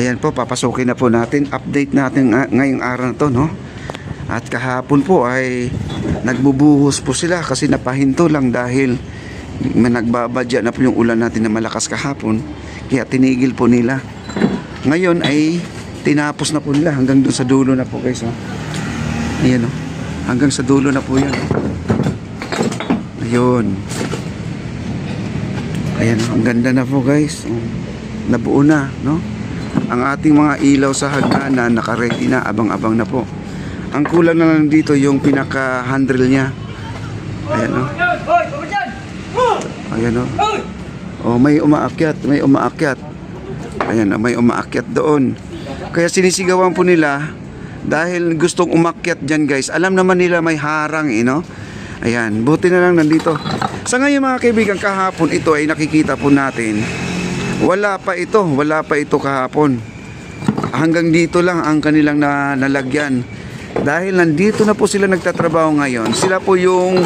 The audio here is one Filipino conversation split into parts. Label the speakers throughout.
Speaker 1: Ayan po, papasukin na po natin. Update natin ngayong araw na to, no? At kahapon po ay nagbubuhos po sila kasi napahinto lang dahil nagbabadya na po yung ulan natin na malakas kahapon. Kaya tinigil po nila. Ngayon ay tinapos na po nila hanggang doon sa dulo na po, guys, no? Ayan, no? Hanggang sa dulo na po yan, no? Ayun. Ayan, ang ganda na po, guys. Nabuo na, no? Ang ating mga ilaw sa hagdanan naka-ready na, abang-abang na po. Ang kulang na lang dito yung pinaka-handrail niya. Ayan, no? Ayan, no? Oh, may umaakyat, may umaakyat. Ayan, may umaakyat doon. Kaya sinisigawan po nila dahil gustong umakyat dyan, guys. Alam naman nila may harang, no? Ayan, buti na lang nandito. Sa ngayon, mga kaibigan, kahapon ito ay nakikita po natin. Wala pa ito kahapon. Hanggang dito lang ang kanilang nalagyan. Dahil nandito na po sila nagtatrabaho ngayon. Sila po yung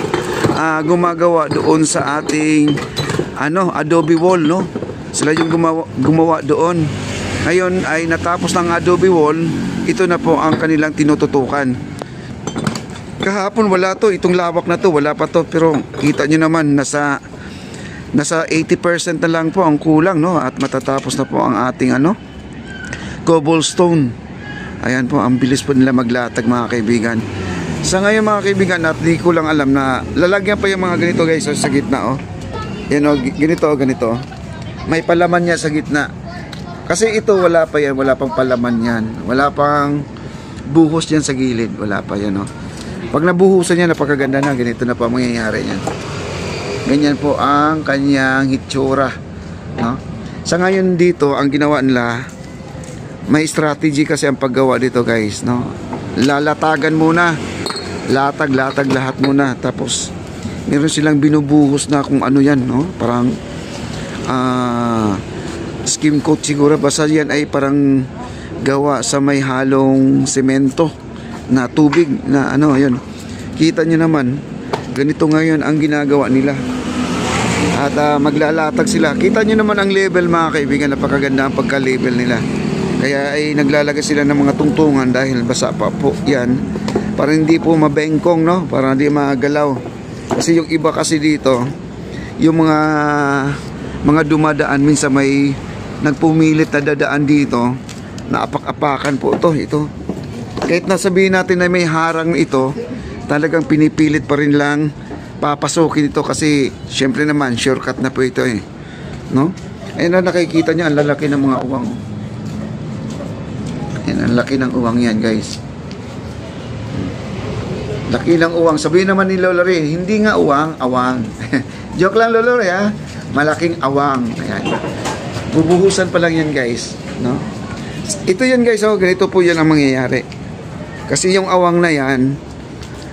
Speaker 1: gumagawa doon sa ating adobe wall, no? Sila yung gumawa doon. Ngayon ay natapos ng adobe wall. Ito na po ang kanilang tinututukan. Kahapon wala to, itong lawak na to, wala pa to. Pero kita nyo naman, nasa 80% na lang po ang kulang, no? At matatapos na po ang ating cobblestone. Ayan po, ang bilis po nila maglatag, mga kaibigan. Sa ngayon, mga kaibigan, at di ko lang alam na lalagyan pa yung mga ganito, guys, sa gitna, oh. Yan, oh, ganito. May palaman niya sa gitna. Kasi ito wala pa yan, wala pang palaman yan. Wala pang buhos yan sa gilid, wala pa yan, oh. Pag nabuhusan yan, napakaganda na, ganito na pa mangyayari yan. Ganyan po ang kanyang hitsura, no? Sa ngayon dito, ang ginawa nila, may strategy kasi ang paggawa dito, guys, no? Lalatagan muna. Latag lahat muna. Tapos meron silang binubuhos na kung ano yan, no? Parang skim coat siguro. Basta yan ay parang gawa sa may halong semento na tubig na ayun. Kita nyo naman, ganito ngayon ang ginagawa nila. At maglalatag sila. Kita nyo naman ang level, mga kaibigan. Napakaganda ang pagka-level nila. Kaya ay naglalagay sila ng mga tungtungan dahil basa pa po yan. Para hindi po mabengkong, no? Para hindi magalaw. Kasi yung iba kasi dito, yung mga dumadaan, minsan may nagpumilit na dadaan dito, na apak-apakan po ito. Kahit nasabihin natin na may harang ito, talagang pinipilit pa rin lang papasukin ito kasi syempre naman shortcut na po ito, no? Ayun na, nakikita nyo ang lalaki ng mga uwang. Ayun, ang laki ng uwang yan, guys. Laki ng uwang. Sabihin naman ni Lola Ray, hindi nga uwang, awang. Joke lang, Lola Ray, ha? Malaking awang. Ayan. Bubuhusan pa lang yan, guys, no? Ito yan, guys, oh, ganito po yan ang mangyayari. Kasi yung awang na yan,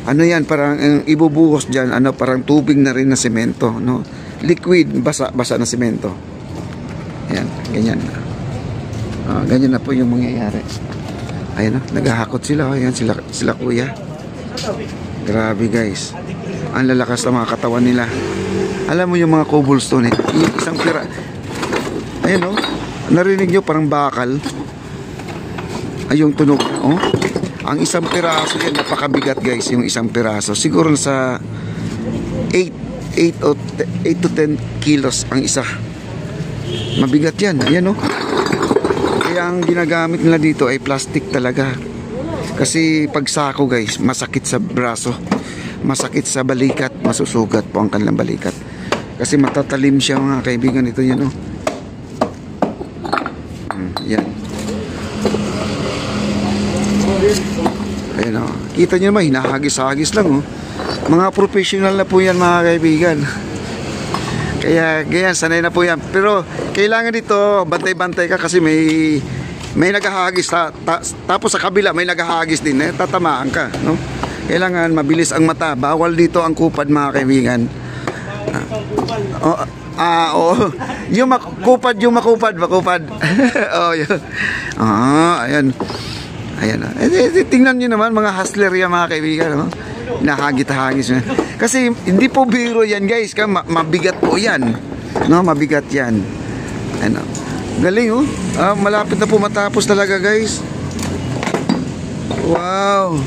Speaker 1: yan, parang ibubuhos dyan, parang tubig na rin na semento, no? Liquid, basa na semento. Ayan, ganyan. Ganyan na po yung mangyayari. Ayan, naghahakot sila. Ayan, sila kuya. Grabe, guys. Ang lalakas na mga katawan nila. Alam mo yung mga cobblestone, yung isang pira. Ayan, oh. Narinig nyo parang bakal. Ay, yung tunog, oh. Ang isang piraso yan, napakabigat, guys, yung isang piraso. Siguro sa 8 to 10 kilos ang isa. Mabigat yan, ayan, oh. Kaya ang ginagamit nila dito ay plastic talaga. Kasi pag sako, guys, masakit sa braso, masakit sa balikat, masusugat po ang kanilang balikat. Kasi matatalim siya, mga kaibigan. Ito yan, oh. Yan. Ayan, oh. Kita nyo naman, hinahagis-hagis lang, oh. Mga professional na po yan, mga kaibigan. Kaya ganyan, sanay na po yan. Pero kailangan dito bantay-bantay ka kasi may naghahagis tapos sa kabila may naghahagis din, tatamaan ka, no? Kailangan mabilis ang mata. Bawal dito ang kupad, mga kaibigan. Yung makupad. Oh, yun. Ayan. Tingnan nyo naman, mga hustler yan, mga kaibigan, no? Nahagit-hagis. Kasi hindi po biro yan, guys. Mabigat po yan, no? Mabigat yan. Galing oh. Malapit na po matapos talaga guys. Wow.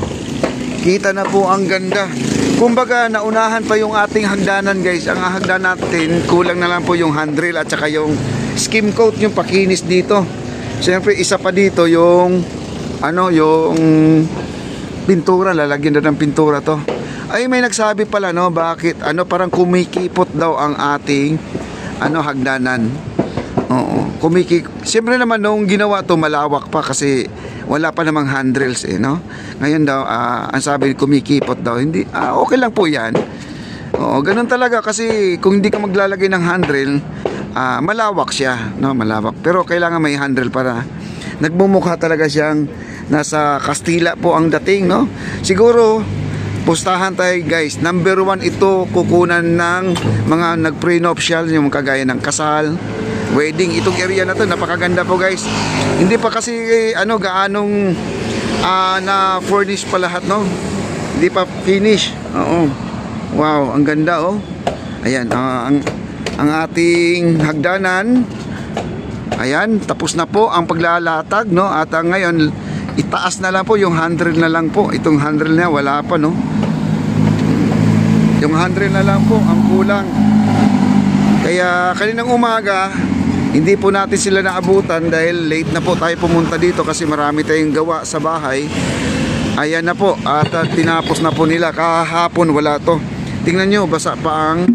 Speaker 1: Kita na po ang ganda. Kumbaga naunahan pa yung ating hagdanan guys. Ang hagdan natin kulang na lang po yung handrail at saka yung skim coat, yung pakinis dito. Siyempre isa pa dito yung yung pintura, lalagyan na ng pintura to. Ay may nagsabi pala no, bakit parang kumikipot daw ang ating hagdanan. Oo, siyempre naman nung ginawa to malawak pa kasi wala pa namang handrails no. Ngayon daw ang sabi kumikipot daw. Hindi okay lang po 'yan. Oo, ganun talaga kasi kung hindi ka maglalagay ng handrail, malawak siya, no, malawak. Pero kailangan may handrail para nagmumukha talaga siyang nasa Kastila po ang dating, no. Siguro pustahan tayo guys. Number 1 ito kukunan ng mga nag-prenuptial, yung kagaya ng kasal, wedding. Itong area na to napakaganda po guys. Hindi pa kasi gaanong na furnish pa lahat, no. Hindi pa finish. Oo. Wow, ang ganda oh. Ayan, ang ating hagdanan. Ayan, tapos na po ang paglalatag, no. At ngayon itaas na lang po yung handrail na lang po. Itong handrail na wala pa, no. Yung handrail na lang po ang kulang. Kaya kaninang umaga hindi po natin sila naabutan dahil late na po tayo pumunta dito kasi marami tayong gawa sa bahay. Ayan na po at tinapos na po nila. Kahapon wala to. Tingnan nyo, basa pa ang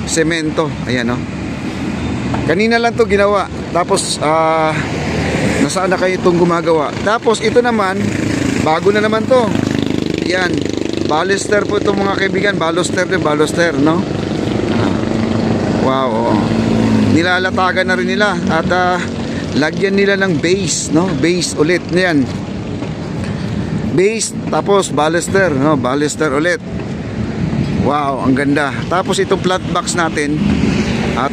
Speaker 1: semento. Ayan, no. Kanina lang to ginawa. Tapos nasaan na kayo itong gumagawa. Tapos ito naman bago na naman to. Yan, baluster po itong mga kaibigan. Baluster, no. Wow, oh. Nilalatagan na rin nila. At lagyan nila ng base, no. Base ulit. Yan, base tapos baluster, no. Baluster ulit. Wow, ang ganda. Tapos itong flat box natin,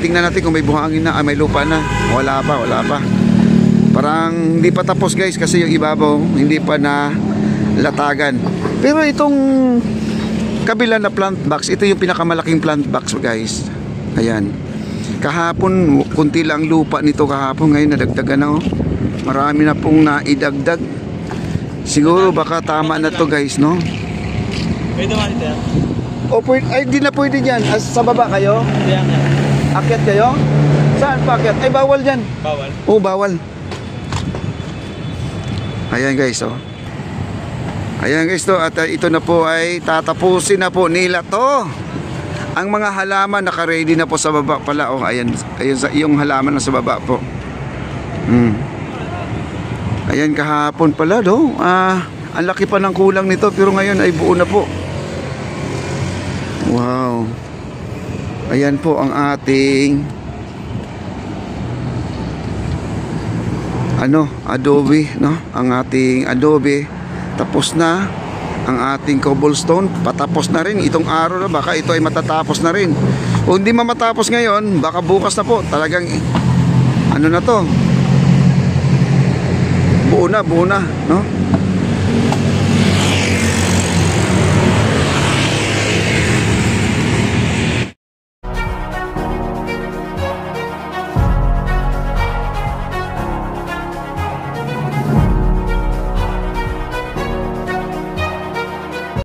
Speaker 1: tingnan natin kung may buhangin na, may lupa na. Wala pa. Parang hindi pa tapos guys kasi yung ibabaw hindi pa na latagan. Pero itong kabila na plant box, ito yung pinakamalaking plant box guys. Ayan. Kahapon kunti lang lupa nito kahapon, ngayon nadagdagan na oh. Marami na pong naidagdag. Siguro baka tama na to guys, no.
Speaker 2: Pwede naman ito.
Speaker 1: O ay di na pwede dyan. Sa baba kayo?
Speaker 2: Diyan.
Speaker 1: Akyat kayo? Saan pa akyat? Ay bawal dyan.
Speaker 2: Bawal.
Speaker 1: Oo, bawal. Ayan guys, oh. Ayan guys to. At ito na po ay tatapusin na po nila to. Ang mga halaman naka-ready na po sa baba pala. Oh, ayan yung halaman na sa baba po. Ayan kahapon pala do. Ang laki pa ng kulang nito pero ngayon ay buo na po. Wow. Ayan po ang ating adobe, no? Ang ating adobe tapos na. Ang ating cobblestone patapos na rin itong araw na, baka ito ay matatapos na rin. Kung hindi matapos ngayon, baka bukas na po. Talagang na to. Buo na, no?